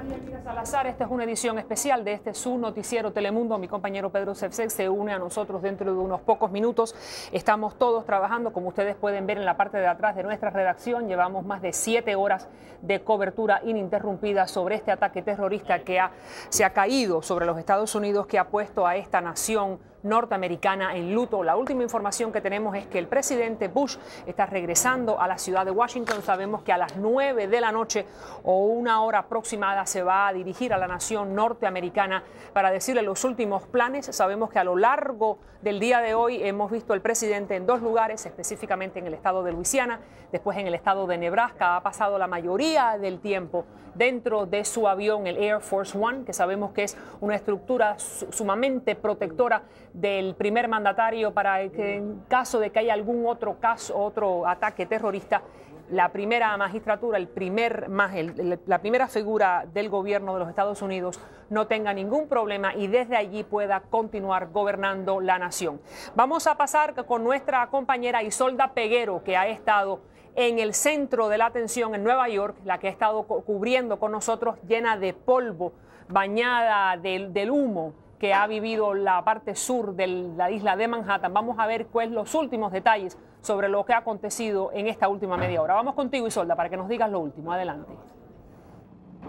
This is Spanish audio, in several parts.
María Elvira Salazar, esta es una edición especial de este su noticiero Telemundo. Mi compañero Pedro Sepsek se une a nosotros dentro de unos pocos minutos. Estamos todos trabajando, como ustedes pueden ver en la parte de atrás de nuestra redacción. Llevamos más de 7 horas de cobertura ininterrumpida sobre este ataque terrorista que se ha caído sobre los Estados Unidos, que ha puesto a esta nación norteamericana en luto. La última información que tenemos es que el presidente Bush está regresando a la ciudad de Washington. Sabemos que a las 9 de la noche o una hora aproximada se va a dirigir a la nación norteamericana para decirle los últimos planes. Sabemos que a lo largo del día de hoy hemos visto al presidente en 2 lugares, específicamente en el estado de Luisiana, después en el estado de Nebraska. Ha pasado la mayoría del tiempo dentro de su avión, el Air Force One, que sabemos que es una estructura sumamente protectora del primer mandatario para que en caso de que haya algún otro caso, otro ataque terrorista, la primera magistratura, la primera figura del gobierno de los Estados Unidos no tenga ningún problema y desde allí pueda continuar gobernando la nación. Vamos a pasar con nuestra compañera Isolda Peguero, que ha estado en el centro de la atención en Nueva York, la que ha estado cubriendo con nosotros, llena de polvo, bañada del humo que ha vivido la parte sur de la isla de Manhattan. Vamos a ver cuáles los últimos detalles sobre lo que ha acontecido en esta última media hora. Vamos contigo, Isolda, para que nos digas lo último. Adelante.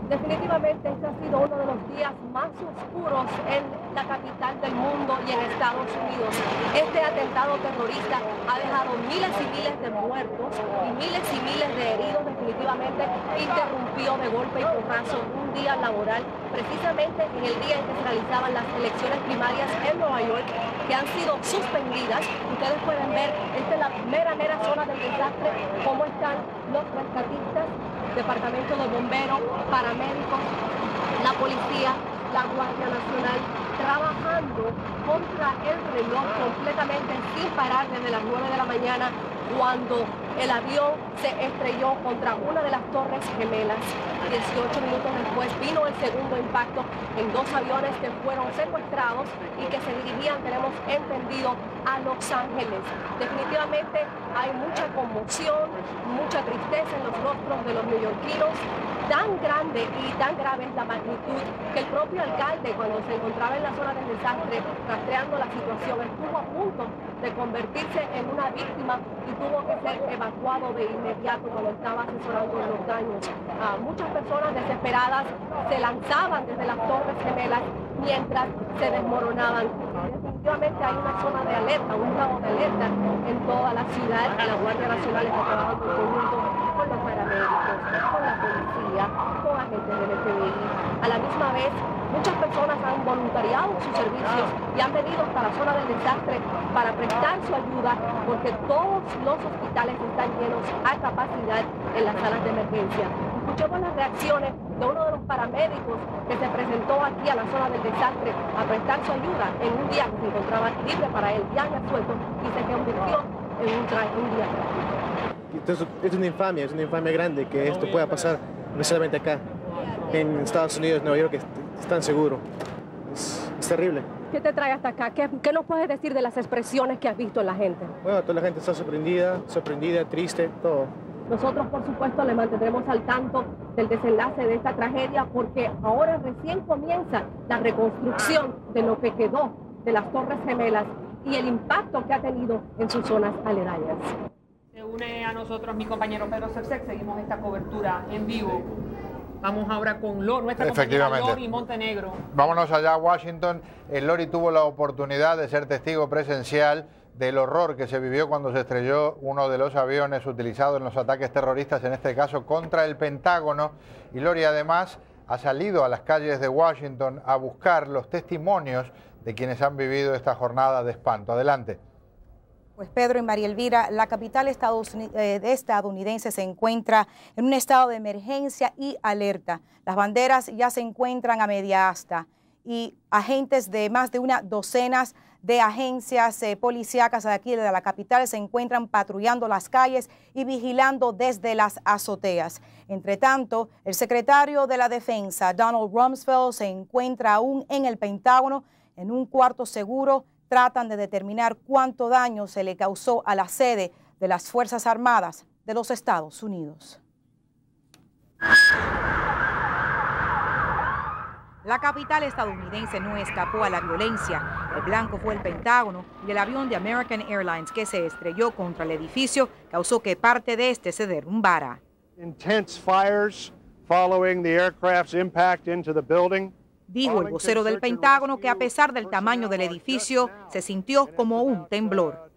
Definitivamente este ha sido uno de los días más oscuros en la capital del mundo y en Estados Unidos. Este atentado terrorista ha dejado miles y miles de muertos y miles de heridos. Definitivamente interrumpió de golpe y porrazo un día laboral, precisamente en el día en que se realizaban las elecciones primarias en Nueva York, que han sido suspendidas. Ustedes pueden ver, esta es la mera zona del desastre, cómo están los rescatistas, Departamento de Bomberos, paramédicos, la policía, la Guardia Nacional, trabajando contra el reloj completamente sin parar desde las 9 de la mañana, cuando el avión se estrelló contra una de las torres gemelas. 18 minutos después vino el segundo impacto en 2 aviones que fueron secuestrados y que se dirigían, tenemos entendido, a Los Ángeles. Definitivamente hay mucha conmoción, mucha tristeza en los rostros de los neoyorquinos. Tan grande y tan grave es la magnitud que el propio alcalde, cuando se encontraba en la zona del desastre rastreando la situación, estuvo a punto de convertirse en una víctima y tuvo que ser evacuado de inmediato cuando estaba asesorando los daños. Muchas personas desesperadas se lanzaban desde las torres gemelas mientras se desmoronaban. Definitivamente hay una zona de alerta, un estado de alerta en toda la ciudad. La Guardia Nacional está trabajando en conjunto con los paramédicos, con la policía, con agentes del FBI. A la misma vez, muchas personas han voluntariado sus servicios y han venido hasta la zona del desastre para prestar su ayuda, porque todos los hospitales están llenos a capacidad en las salas de emergencia. Escuchemos las reacciones de uno de los paramédicos que se presentó aquí a la zona del desastre a prestar su ayuda en un día que se encontraba libre para él, ya suelto, y se convirtió en un día trágico. Entonces, es una infamia grande que esto pueda pasar, especialmente acá, en Estados Unidos, Nueva York, es tan seguro. Es terrible. ¿Qué te trae hasta acá? ¿Qué nos puedes decir de las expresiones que has visto en la gente? Bueno, toda la gente está sorprendida, triste, todo. Nosotros, por supuesto, le mantendremos al tanto del desenlace de esta tragedia, porque ahora recién comienza la reconstrucción de lo que quedó de las Torres Gemelas y el impacto que ha tenido en sus zonas aledañas. Se une a nosotros mi compañero Pedro Sepsek. Seguimos esta cobertura en vivo. Vamos ahora con nuestra compañera Lori Montenegro. Vámonos allá a Washington. Lori tuvo la oportunidad de ser testigo presencial del horror que se vivió cuando se estrelló uno de los aviones utilizados en los ataques terroristas, en este caso contra el Pentágono. Y Lori además ha salido a las calles de Washington a buscar los testimonios de quienes han vivido esta jornada de espanto. Adelante. Pues Pedro y María Elvira, la capital estadounidense se encuentra en un estado de emergencia y alerta. Las banderas ya se encuentran a media asta y agentes de más de una docena de agencias policíacas de aquí de la capital se encuentran patrullando las calles y vigilando desde las azoteas. Entre tanto, el secretario de la Defensa, Donald Rumsfeld, se encuentra aún en el Pentágono en un cuarto seguro. Tratan de determinar cuánto daño se le causó a la sede de las Fuerzas Armadas de los Estados Unidos. La capital estadounidense no escapó a la violencia. El blanco fue el Pentágono y el avión de American Airlines que se estrelló contra el edificio causó que parte de este se derrumbara. Intense fires following the aircraft's impact into the building. Dijo el vocero del Pentágono que a pesar del tamaño del edificio, se sintió como un temblor.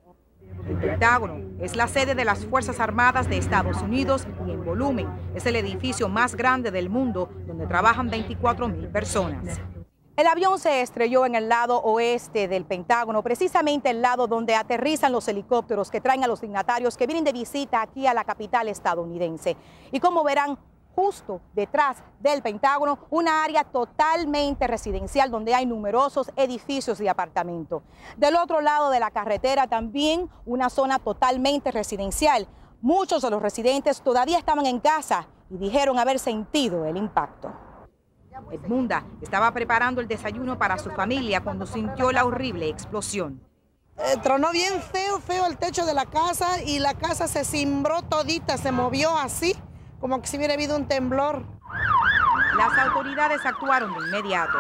El Pentágono es la sede de las Fuerzas Armadas de Estados Unidos y en volumen es el edificio más grande del mundo donde trabajan 24,000 personas. El avión se estrelló en el lado oeste del Pentágono, precisamente el lado donde aterrizan los helicópteros que traen a los dignatarios que vienen de visita aquí a la capital estadounidense. Y como verán, justo detrás del Pentágono, una área totalmente residencial donde hay numerosos edificios de apartamento. Del otro lado de la carretera también una zona totalmente residencial. Muchos de los residentes todavía estaban en casa y dijeron haber sentido el impacto. Edmunda estaba preparando el desayuno para su familia cuando sintió la horrible explosión. Tronó bien feo el techo de la casa y la casa se cimbró todita, se movió así, como que si hubiera habido un temblor. Las autoridades actuaron de inmediato.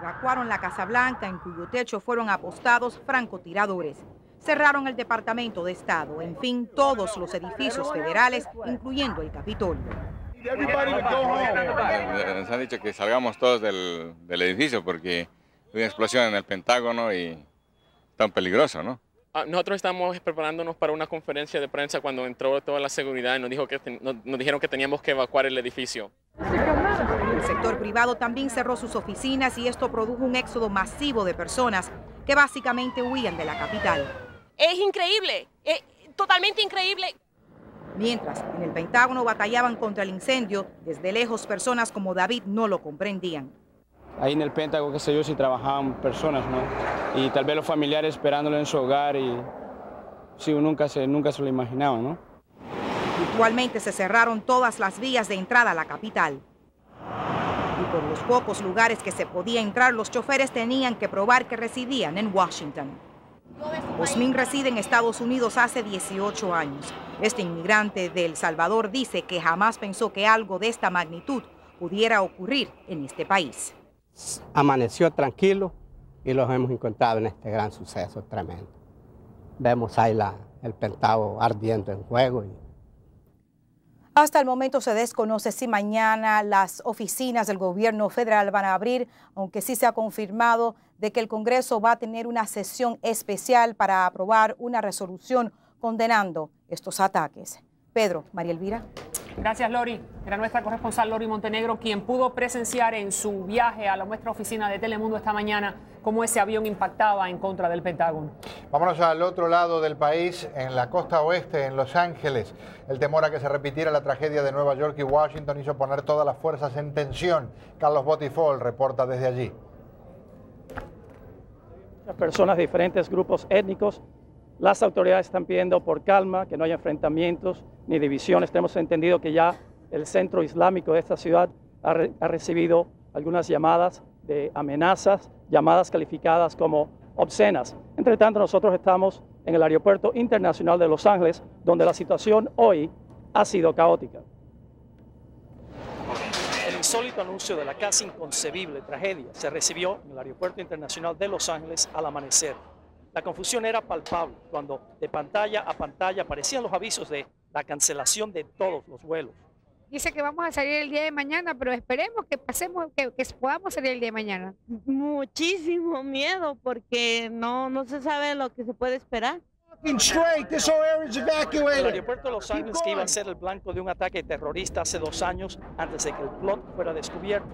Evacuaron la Casa Blanca, en cuyo techo fueron apostados francotiradores. Cerraron el Departamento de Estado, en fin, todos los edificios federales, incluyendo el Capitolio. Nos han dicho que salgamos todos del edificio porque hay una explosión en el Pentágono y es tan peligroso, ¿no? Nosotros estamos preparándonos para una conferencia de prensa cuando entró toda la seguridad y nos dijeron que teníamos que evacuar el edificio. El sector privado también cerró sus oficinas y esto produjo un éxodo masivo de personas que básicamente huían de la capital. Es increíble, es totalmente increíble. Mientras en el Pentágono batallaban contra el incendio, desde lejos personas como David no lo comprendían. Ahí en el Pentágono, qué sé yo, si trabajaban personas, ¿no? Y tal vez los familiares esperándolo en su hogar y sí, nunca se lo imaginaban, ¿no? Virtualmente se cerraron todas las vías de entrada a la capital. Y por los pocos lugares que se podía entrar, los choferes tenían que probar que residían en Washington. Osmin reside en Estados Unidos hace 18 años. Este inmigrante de El Salvador dice que jamás pensó que algo de esta magnitud pudiera ocurrir en este país. Amaneció tranquilo y los hemos encontrado en este gran suceso tremendo. Vemos ahí el Pentágono ardiendo en fuego. Hasta el momento se desconoce si mañana las oficinas del gobierno federal van a abrir, aunque sí se ha confirmado de que el Congreso va a tener una sesión especial para aprobar una resolución condenando estos ataques. Pedro, María Elvira. Gracias, Lori. Era nuestra corresponsal Lori Montenegro quien pudo presenciar en su viaje a nuestra oficina de Telemundo esta mañana cómo ese avión impactaba en contra del Pentágono. Vámonos al otro lado del país, en la costa oeste, en Los Ángeles. El temor a que se repitiera la tragedia de Nueva York y Washington hizo poner todas las fuerzas en tensión. Carlos Botifol reporta desde allí. Personas de diferentes grupos étnicos. Las autoridades están pidiendo por calma, que no haya enfrentamientos ni divisiones. Tenemos entendido que ya el centro islámico de esta ciudad ha recibido algunas llamadas de amenazas, llamadas calificadas como obscenas. Entre tanto, nosotros estamos en el Aeropuerto Internacional de Los Ángeles, donde la situación hoy ha sido caótica. El insólito anuncio de la casi inconcebible tragedia se recibió en el Aeropuerto Internacional de Los Ángeles al amanecer. La confusión era palpable cuando de pantalla a pantalla aparecían los avisos de la cancelación de todos los vuelos. Dice que vamos a salir el día de mañana, pero esperemos que podamos salir el día de mañana. Muchísimo miedo porque no se sabe lo que se puede esperar. El aeropuerto de Los Ángeles, que iba a ser el blanco de un ataque terrorista hace 2 años antes de que el plot fuera descubierto.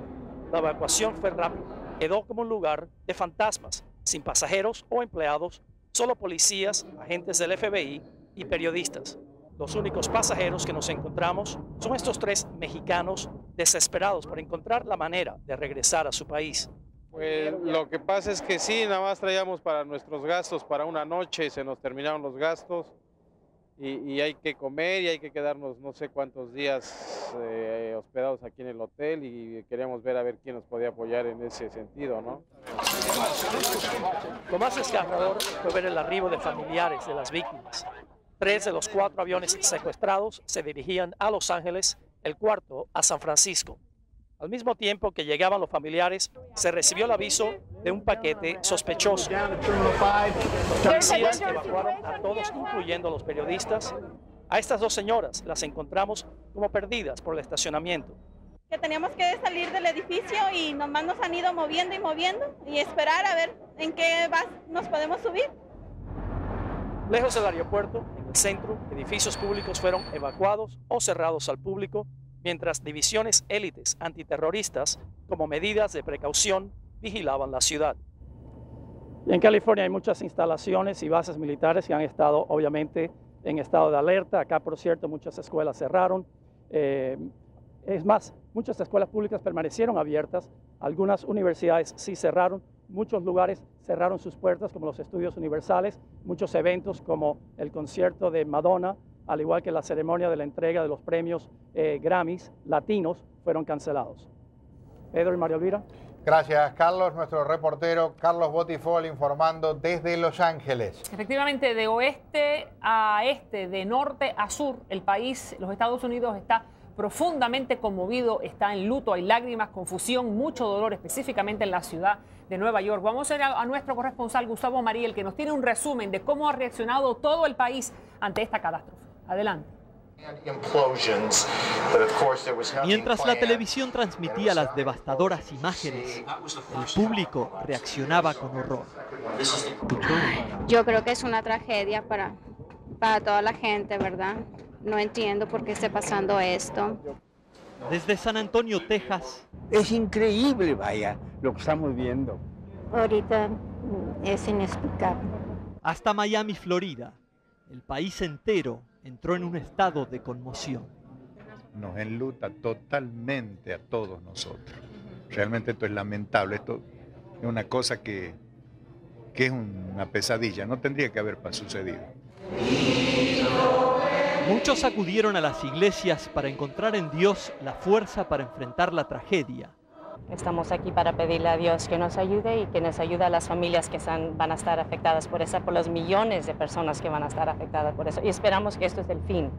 La evacuación fue rápida. Quedó como un lugar de fantasmas, sin pasajeros o empleados, solo policías, agentes del FBI y periodistas. Los únicos pasajeros que nos encontramos son estos 3 mexicanos desesperados por encontrar la manera de regresar a su país. Pues lo que pasa es que sí, nada más traíamos para nuestros gastos para una noche, se nos terminaron los gastos y hay que comer y hay que quedarnos no sé cuántos días hospedados aquí en el hotel y queríamos ver a ver quién nos podía apoyar en ese sentido, ¿no? Lo más desgarrador fue ver el arribo de familiares de las víctimas. 3 de los 4 aviones secuestrados se dirigían a Los Ángeles, el 4º a San Francisco. Al mismo tiempo que llegaban los familiares, se recibió el aviso de un paquete sospechoso. Policías evacuaron a todos, incluyendo a los periodistas. A estas dos señoras las encontramos como perdidas por el estacionamiento. Que teníamos que salir del edificio y nomás nos han ido moviendo y esperar a ver en qué nos podemos subir. Lejos del aeropuerto, en el centro, edificios públicos fueron evacuados o cerrados al público, mientras divisiones élites antiterroristas, como medidas de precaución, vigilaban la ciudad. Y en California hay muchas instalaciones y bases militares que han estado, obviamente, en estado de alerta. Acá, por cierto, muchas escuelas cerraron. Es más, muchas escuelas públicas permanecieron abiertas, algunas universidades sí cerraron, muchos lugares cerraron sus puertas, como los estudios universales, muchos eventos como el concierto de Madonna, al igual que la ceremonia de la entrega de los premios Grammys latinos, fueron cancelados. Pedro y María Elvira. Gracias, Carlos. Nuestro reportero Carlos Botifol informando desde Los Ángeles. Efectivamente, de oeste a este, de norte a sur, el país, los Estados Unidos, está profundamente conmovido, está en luto, hay lágrimas, confusión, mucho dolor, específicamente en la ciudad de Nueva York. Vamos a ir a nuestro corresponsal Gustavo Mariel, que nos tiene un resumen de cómo ha reaccionado todo el país ante esta catástrofe. Adelante. Mientras la televisión transmitía las devastadoras imágenes, el público reaccionaba con horror. Yo creo que es una tragedia para toda la gente, ¿verdad? No entiendo por qué está pasando esto. Desde San Antonio, Texas. Es increíble, vaya, lo que estamos viendo. Ahorita es inexplicable. Hasta Miami, Florida, el país entero entró en un estado de conmoción. Nos enluta totalmente a todos nosotros. Realmente esto es lamentable, esto es una cosa que es una pesadilla, no tendría que haber sucedido. Muchos acudieron a las iglesias para encontrar en Dios la fuerza para enfrentar la tragedia. Estamos aquí para pedirle a Dios que nos ayude y que nos ayude a las familias que van a estar afectadas por eso, por los millones de personas que van a estar afectadas por eso. Y esperamos que esto es el fin.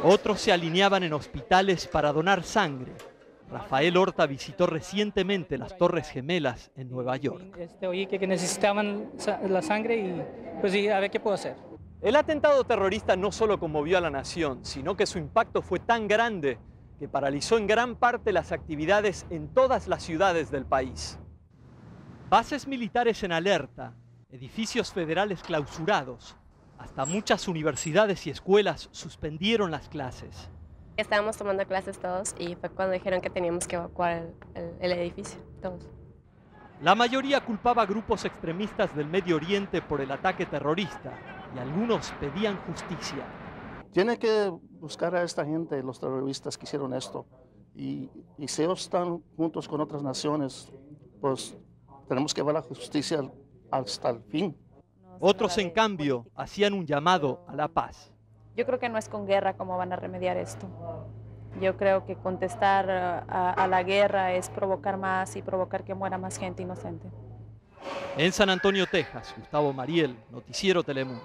Otros se alineaban en hospitales para donar sangre. Rafael Horta visitó recientemente las Torres Gemelas en Nueva York. Oí que necesitaban la sangre y pues sí, a ver qué puedo hacer. El atentado terrorista no solo conmovió a la nación, sino que su impacto fue tan grande que paralizó en gran parte las actividades en todas las ciudades del país. Bases militares en alerta, edificios federales clausurados, hasta muchas universidades y escuelas suspendieron las clases. Estábamos tomando clases todos y fue cuando dijeron que teníamos que evacuar el edificio, todos. La mayoría culpaba a grupos extremistas del Medio Oriente por el ataque terrorista y algunos pedían justicia. Tiene que buscar a esta gente, los terroristas que hicieron esto. Y si ellos están juntos con otras naciones, pues tenemos que ver la justicia hasta el fin. Otros, en cambio, hacían un llamado a la paz. Yo creo que no es con guerra como van a remediar esto. Yo creo que contestar a la guerra es provocar más y provocar que muera más gente inocente. En San Antonio, Texas, Gustavo Mariel, Noticiero Telemundo.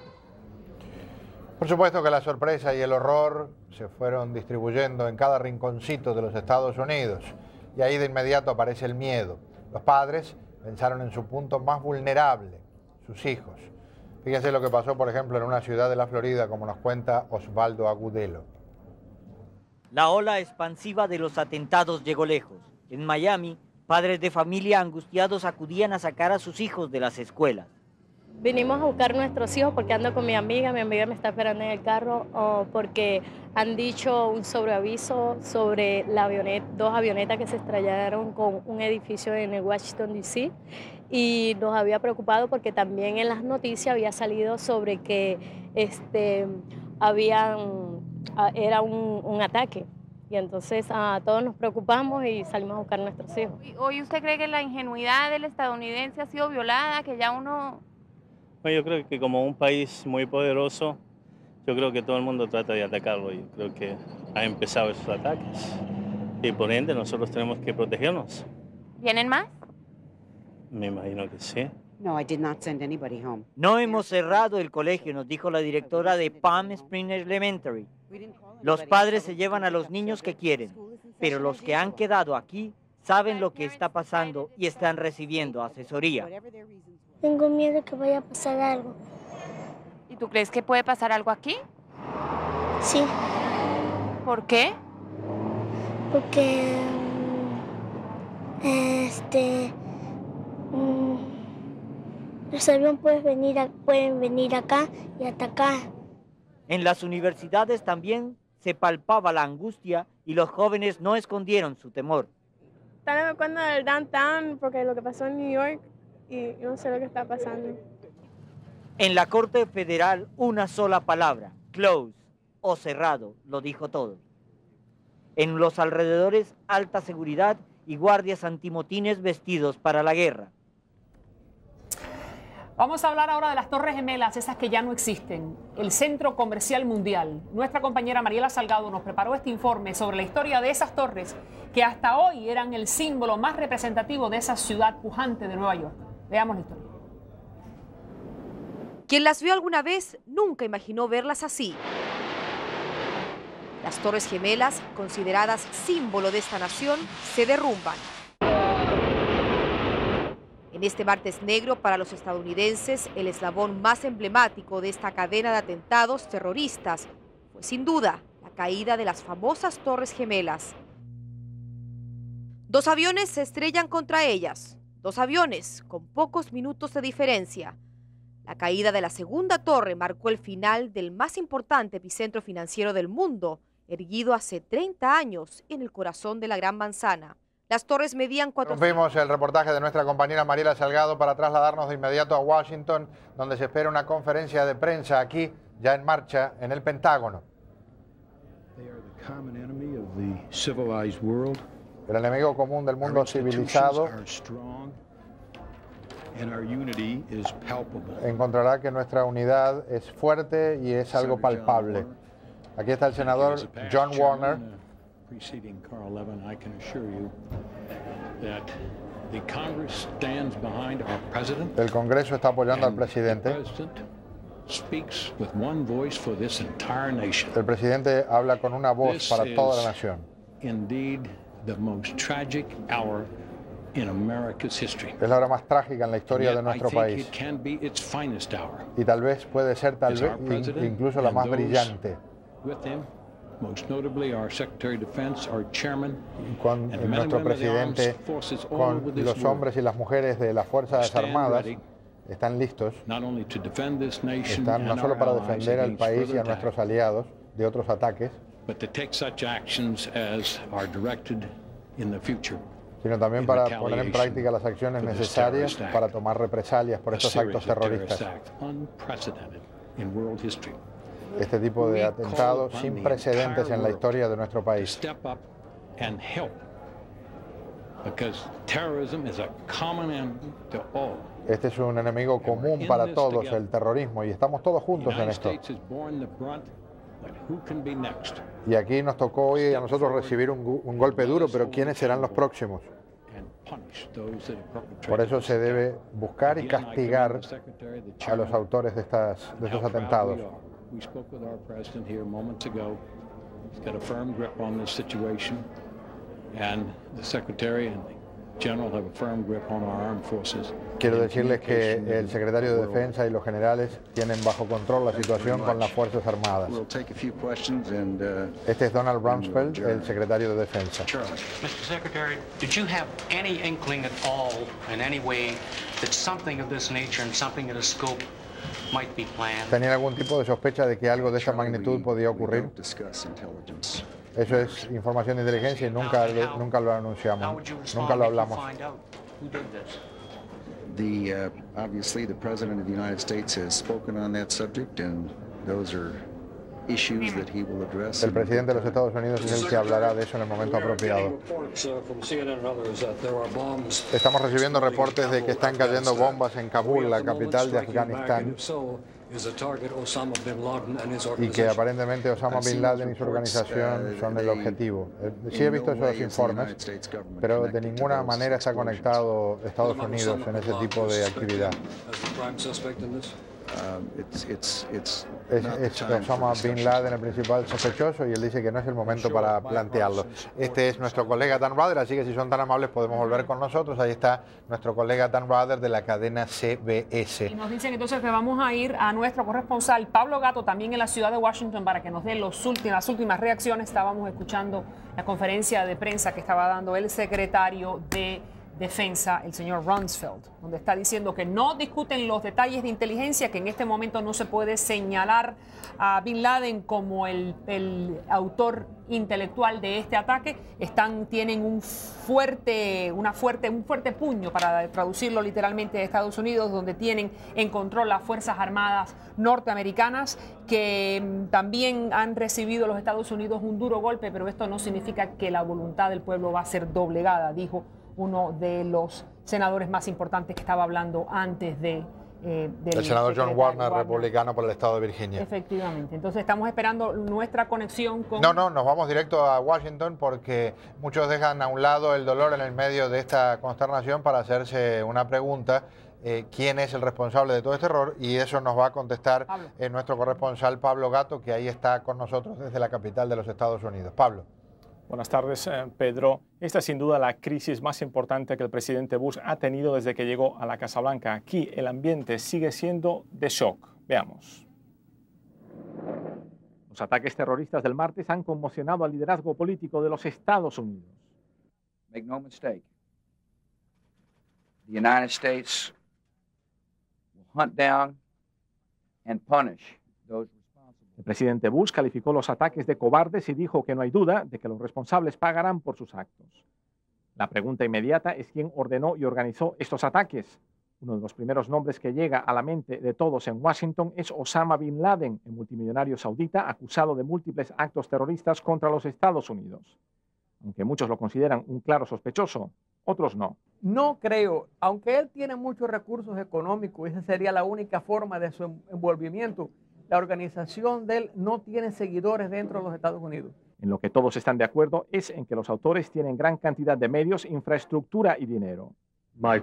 Por supuesto que la sorpresa y el horror se fueron distribuyendo en cada rinconcito de los Estados Unidos. Y ahí de inmediato aparece el miedo. Los padres pensaron en su punto más vulnerable, sus hijos. Fíjense lo que pasó, por ejemplo, en una ciudad de la Florida, como nos cuenta Osvaldo Agudelo. La ola expansiva de los atentados llegó lejos. En Miami, padres de familia angustiados acudían a sacar a sus hijos de las escuelas. Vinimos a buscar a nuestros hijos porque ando con mi amiga me está esperando en el carro porque han dicho un sobreaviso sobre dos avionetas que se estrellaron con un edificio en el Washington, D.C. y nos había preocupado porque también en las noticias había salido sobre que era un ataque. Y entonces todos nos preocupamos y salimos a buscar a nuestros hijos. ¿Hoy usted cree que la ingenuidad del estadounidense ha sido violada, que ya uno... Bueno, yo creo que como un país muy poderoso, yo creo que todo el mundo trata de atacarlo. Yo creo que ha empezado esos ataques y por ende nosotros tenemos que protegernos. ¿Vienen más? Me imagino que sí. No, I did not send anybody home. No hemos cerrado el colegio, nos dijo la directora de Palm Springs Elementary. Los padres se llevan a los niños que quieren, pero los que han quedado aquí saben lo que está pasando y están recibiendo asesoría. Tengo miedo que vaya a pasar algo. ¿Y tú crees que puede pasar algo aquí? Sí. ¿Por qué? Porque los aviones pueden venir acá y atacar. En las universidades también se palpaba la angustia y los jóvenes no escondieron su temor. Están evacuando del downtown porque lo que pasó en New York y no sé lo que está pasando. En la Corte Federal una sola palabra, close o cerrado, lo dijo todo. En los alrededores alta seguridad y guardias antimotines vestidos para la guerra. Vamos a hablar ahora de las Torres Gemelas, esas que ya no existen, el Centro Comercial Mundial. Nuestra compañera Mariela Salgado nos preparó este informe sobre la historia de esas torres que hasta hoy eran el símbolo más representativo de esa ciudad pujante de Nueva York. Veamos la historia. Quien las vio alguna vez nunca imaginó verlas así. Las Torres Gemelas, consideradas símbolo de esta nación, se derrumban. En este martes negro para los estadounidenses, el eslabón más emblemático de esta cadena de atentados terroristas fue sin duda la caída de las famosas Torres Gemelas. 2 aviones se estrellan contra ellas, 2 aviones con pocos minutos de diferencia. La caída de la segunda torre marcó el final del más importante epicentro financiero del mundo, erguido hace 30 años en el corazón de la Gran Manzana. Las torres medían 400... Vimos el reportaje de nuestra compañera Mariela Salgado para trasladarnos de inmediato a Washington, donde se espera una conferencia de prensa aquí, ya en marcha, en el Pentágono. El enemigo común del mundo civilizado encontrará que nuestra unidad es fuerte y es algo palpable. Aquí está el senador John Warner. El Congreso está apoyando al presidente. El presidente habla con una voz para toda la nación. Es la hora más trágica en la historia de nuestro país. Y tal vez puede ser incluso la más brillante. Con nuestro presidente, con los hombres y las mujeres de las Fuerzas Armadas, están listos. Están no solo para defender al país y a nuestros aliados de otros ataques, sino también para poner en práctica las acciones necesarias para tomar represalias por estos actos terroristas. Este tipo de atentados sin precedentes en la historia de nuestro país. Este es un enemigo común para todos, el terrorismo, y estamos todos juntos en esto. Y aquí nos tocó hoy a nosotros recibir un golpe duro, pero ¿quiénes serán los próximos? Por eso se debe buscar y castigar a los autores de estos atentados. Quiero decirles que el secretario de Defensa y los generales tienen bajo control la situación con las Fuerzas Armadas. Este es Donald Rumsfeld, el secretario de Defensa. Mr. Secretary, did you have any inkling at all in any way that something of this nature and something of this scope might be planned? ¿Tenían algún tipo de sospecha de que algo de esta magnitud podía ocurrir? Eso es información de inteligencia y nunca lo anunciamos, nunca lo hablamos. Obviously, the President of the United States has spoken on that subject, and those are issues that he will address. El presidente de los Estados Unidos es el que hablará de eso en el momento apropiado. Estamos recibiendo reportes de que están cayendo bombas en Kabul, la capital de Afganistán, y que aparentemente Osama Bin Laden y su organización son el objetivo. Sí he visto esos informes, pero de ninguna manera está conectado Estados Unidos en ese tipo de actividad. Es Osama Bin Laden el principal sospechoso y él dice que no es el momento para plantearlo. Este es nuestro colega Dan Rather, así que si son tan amables podemos volver con nosotros. Ahí está nuestro colega Dan Rather de la cadena CBS. Y nos dicen entonces que vamos a ir a nuestro corresponsal Pablo Gatto, también en la ciudad de Washington, para que nos dé las últimas reacciones. Estábamos escuchando la conferencia de prensa que estaba dando el secretario de Defensa, el señor Rumsfeld, donde está diciendo que no discuten los detalles de inteligencia, que en este momento no se puede señalar a Bin Laden como el autor intelectual de este ataque. Tienen un fuerte puño, para traducirlo literalmente, de Estados Unidos, donde tienen en control las Fuerzas Armadas norteamericanas, que también han recibido los Estados Unidos un duro golpe, pero esto no significa que la voluntad del pueblo va a ser doblegada, dijo uno de los senadores más importantes que estaba hablando antes del el senador John Warner, republicano por el estado de Virginia. Efectivamente. Entonces estamos esperando nuestra conexión con... No, nos vamos directo a Washington porque muchos dejan a un lado el dolor en el medio de esta consternación para hacerse una pregunta. ¿Quién es el responsable de todo este error? Y eso nos va a contestar nuestro corresponsal Pablo Gatto, que ahí está con nosotros desde la capital de los Estados Unidos. Pablo. Buenas tardes, Pedro. Esta es sin duda la crisis más importante que el presidente Bush ha tenido desde que llegó a la Casa Blanca. Aquí el ambiente sigue siendo de shock. Veamos. Los ataques terroristas del martes han conmocionado al liderazgo político de los Estados Unidos. Make no mistake. The United States will hunt down and punish those. El presidente Bush calificó los ataques de cobardes y dijo que no hay duda de que los responsables pagarán por sus actos. La pregunta inmediata es quién ordenó y organizó estos ataques. Uno de los primeros nombres que llega a la mente de todos en Washington es Osama Bin Laden, el multimillonario saudita acusado de múltiples actos terroristas contra los Estados Unidos. Aunque muchos lo consideran un claro sospechoso, otros no. No creo, aunque él tiene muchos recursos económicos, esa sería la única forma de su envolvimiento. La organización de él no tiene seguidores dentro de los Estados Unidos. En lo que todos están de acuerdo es en que los autores tienen gran cantidad de medios, infraestructura y dinero. My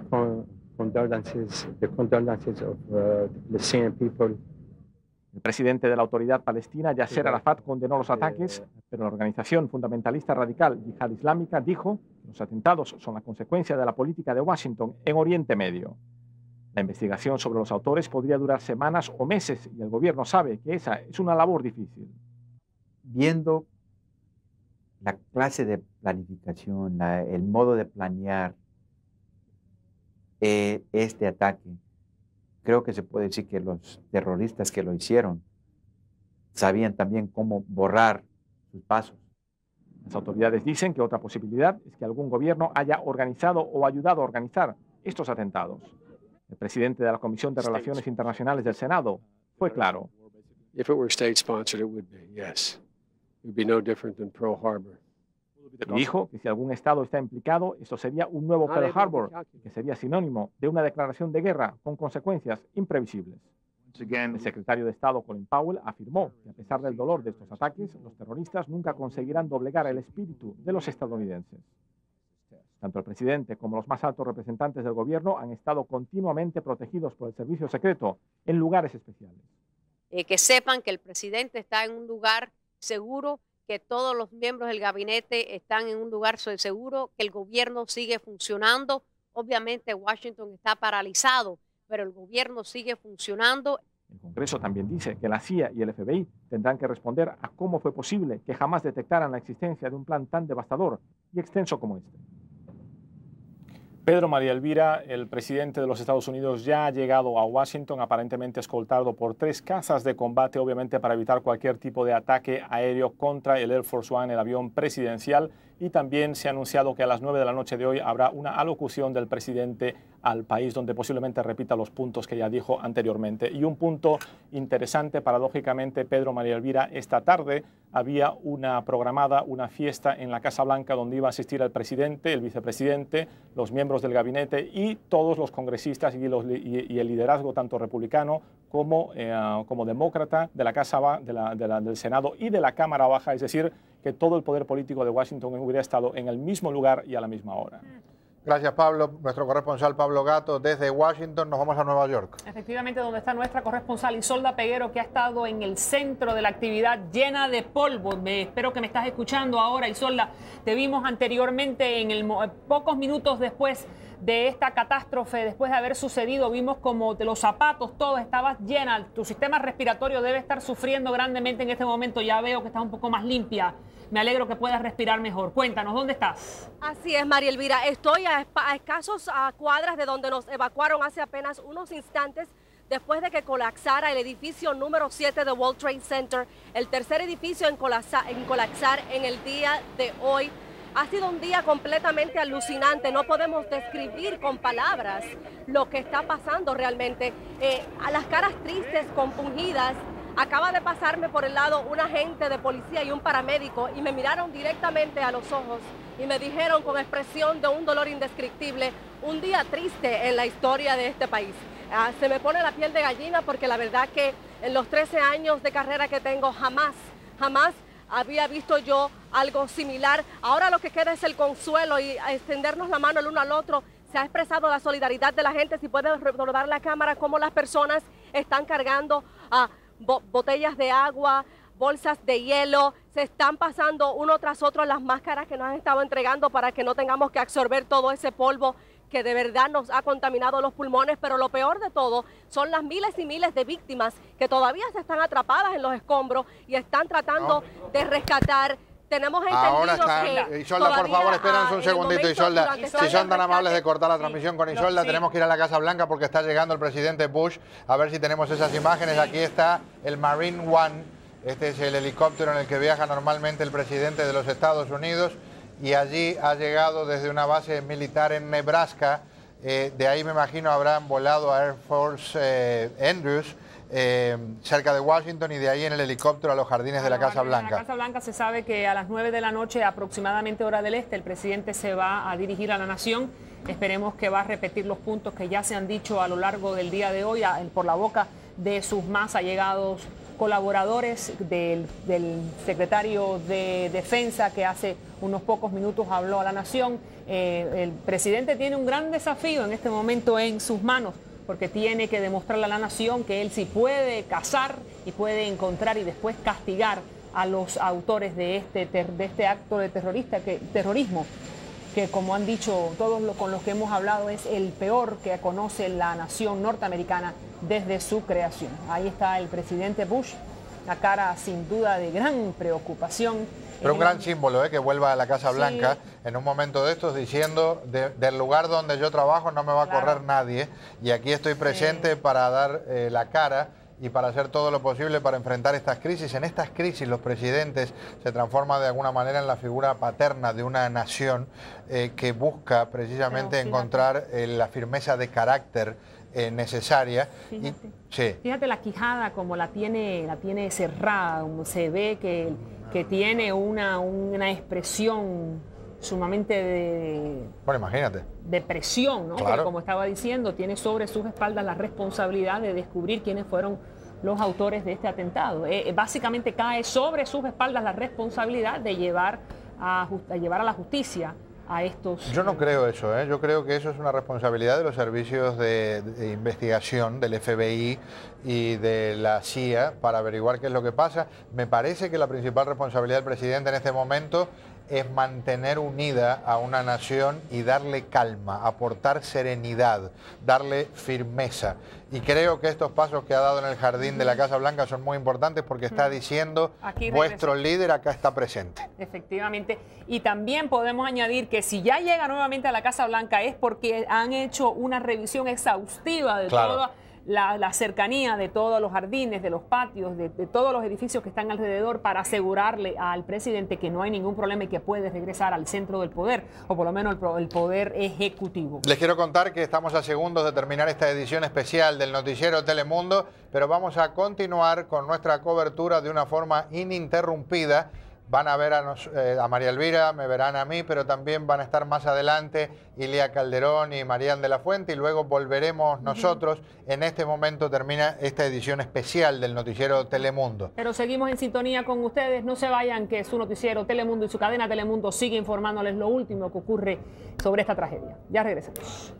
condolences, the condolences of the Palestinian people. El presidente de la Autoridad Palestina, Yasser Arafat, condenó los ataques, pero la organización fundamentalista radical Yihad Islámica dijo que los atentados son la consecuencia de la política de Washington en Oriente Medio. La investigación sobre los autores podría durar semanas o meses y el gobierno sabe que esa es una labor difícil. Viendo la clase de planificación, el modo de planear este ataque, creo que se puede decir que los terroristas que lo hicieron sabían también cómo borrar sus pasos. Las autoridades dicen que otra posibilidad es que algún gobierno haya organizado o ayudado a organizar estos atentados. El presidente de la Comisión de Relaciones Internacionales del Senado fue claro. If it were state-sponsored, it would be, yes. It would be no different than Pearl Harbor. Y dijo que si algún estado está implicado, esto sería un nuevo Pearl Harbor, que sería sinónimo de una declaración de guerra con consecuencias imprevisibles. El secretario de Estado Colin Powell afirmó que a pesar del dolor de estos ataques, los terroristas nunca conseguirán doblegar el espíritu de los estadounidenses. Tanto el presidente como los más altos representantes del gobierno han estado continuamente protegidos por el servicio secreto en lugares especiales. Que sepan que el presidente está en un lugar seguro, que todos los miembros del gabinete están en un lugar seguro, que el gobierno sigue funcionando. Obviamente Washington está paralizado, pero el gobierno sigue funcionando. El Congreso también dice que la CIA y el FBI tendrán que responder a cómo fue posible que jamás detectaran la existencia de un plan tan devastador y extenso como este. Pedro María Elvira, el presidente de los Estados Unidos, ya ha llegado a Washington, aparentemente escoltado por 3 cazas de combate, obviamente para evitar cualquier tipo de ataque aéreo contra el Air Force One, el avión presidencial. Y también se ha anunciado que a las 9 de la noche de hoy habrá una alocución del presidente al país, donde posiblemente repita los puntos que ya dijo anteriormente. Y un punto interesante, paradójicamente, Pedro María Elvira, esta tarde había programada una fiesta en la Casa Blanca donde iba a asistir el presidente, el vicepresidente, los miembros del gabinete y todos los congresistas y el liderazgo tanto republicano como demócrata de la Casa del Senado y de la Cámara Baja, es decir, que todo el poder político de Washington hubiera estado en el mismo lugar y a la misma hora. Gracias, Pablo. Nuestro corresponsal Pablo Gato desde Washington. Nos vamos a Nueva York. Efectivamente, donde está nuestra corresponsal Isolda Peguero, que ha estado en el centro de la actividad llena de polvo. Espero que me estás escuchando ahora, Isolda. Te vimos anteriormente, pocos minutos después de esta catástrofe, después de haber sucedido, vimos como de los zapatos, todo estaba llena. Tu sistema respiratorio debe estar sufriendo grandemente en este momento. Ya veo que estás un poco más limpia. Me alegro que puedas respirar mejor. Cuéntanos, ¿dónde estás? Así es, María Elvira. Estoy a escasos cuadras de donde nos evacuaron hace apenas unos instantes después de que colapsara el edificio número 7 de World Trade Center, el tercer edificio en colapsar en el día de hoy. Ha sido un día completamente alucinante. No podemos describir con palabras lo que está pasando realmente. A las caras tristes, compungidas. Acaba de pasarme por el lado un agente de policía y un paramédico y me miraron directamente a los ojos y me dijeron con expresión de un dolor indescriptible, un día triste en la historia de este país. Se me pone la piel de gallina porque la verdad que en los 13 años de carrera que tengo jamás había visto yo algo similar. Ahora lo que queda es el consuelo y extendernos la mano el uno al otro. Se ha expresado la solidaridad de la gente. Si puede rodar la cámara, cómo las personas están cargando botellas de agua, bolsas de hielo, se están pasando uno tras otro las máscaras que nos han estado entregando para que no tengamos que absorber todo ese polvo que de verdad nos ha contaminado los pulmones, pero lo peor de todo son las miles y miles de víctimas que todavía se están atrapadas en los escombros y están tratando de rescatar. Tenemos entendido que Isolda, por favor, espéranos un segundito, Isolda. Si son tan amables de cortar la transmisión con Isolda, tenemos que ir a la Casa Blanca porque está llegando el presidente Bush. A ver si tenemos esas imágenes. Aquí está el Marine One. Este es el helicóptero en el que viaja normalmente el presidente de los Estados Unidos. Y allí ha llegado desde una base militar en Nebraska. De ahí, me imagino, habrán volado a Air Force Andrews, cerca de Washington, y de ahí en el helicóptero a los jardines de la Casa Blanca. En la Casa Blanca se sabe que a las 9 de la noche, aproximadamente hora del este, el presidente se va a dirigir a la nación. Esperemos que va a repetir los puntos que ya se han dicho a lo largo del día de hoy por la boca de sus más allegados colaboradores, del secretario de Defensa, que hace unos pocos minutos habló a la nación. El presidente tiene un gran desafío en este momento en sus manos, porque tiene que demostrarle a la nación que él sí puede cazar y puede encontrar y después castigar a los autores de este acto de terrorismo, que, como han dicho todos con los que hemos hablado, es el peor que conoce la nación norteamericana desde su creación. Ahí está el presidente Bush, la cara sin duda de gran preocupación. Pero un gran símbolo, que vuelva a la Casa Blanca en un momento de estos diciendo, del lugar donde yo trabajo no me va a correr nadie, y aquí estoy presente para dar la cara y para hacer todo lo posible para enfrentar estas crisis. En estas crisis los presidentes se transforman de alguna manera en la figura paterna de una nación que busca precisamente encontrar la firmeza de carácter necesaria. Fíjate la quijada como la tiene cerrada, como se ve que tiene una expresión sumamente imagínate, de presión, ¿no? Claro. Porque, como estaba diciendo, tiene sobre sus espaldas la responsabilidad de descubrir quiénes fueron los autores de este atentado. Básicamente cae sobre sus espaldas la responsabilidad de llevar a la justicia a estos... Yo no creo eso, yo creo que eso es una responsabilidad de los servicios de investigación, del FBI y de la CIA, para averiguar qué es lo que pasa. Me parece que la principal responsabilidad del presidente en este momento es mantener unida a una nación y darle calma, aportar serenidad, darle firmeza. Y creo que estos pasos que ha dado en el jardín de la Casa Blanca son muy importantes porque está diciendo, vuestro líder acá está presente. Efectivamente. Y también podemos añadir que si ya llega nuevamente a la Casa Blanca es porque han hecho una revisión exhaustiva de toda la cercanía de todos los jardines, de los patios, de todos los edificios que están alrededor, para asegurarle al presidente que no hay ningún problema y que puede regresar al centro del poder, o por lo menos el poder ejecutivo. Les quiero contar que estamos a segundos de terminar esta edición especial del noticiero Telemundo, pero vamos a continuar con nuestra cobertura de una forma ininterrumpida, van a ver a María Elvira, me verán a mí, pero también van a estar más adelante Ilia Calderón y Marian de la Fuente, y luego volveremos nosotros. En este momento termina esta edición especial del noticiero Telemundo. Pero seguimos en sintonía con ustedes. No se vayan, que su noticiero Telemundo y su cadena Telemundo sigue informándoles lo último que ocurre sobre esta tragedia. Ya regresamos.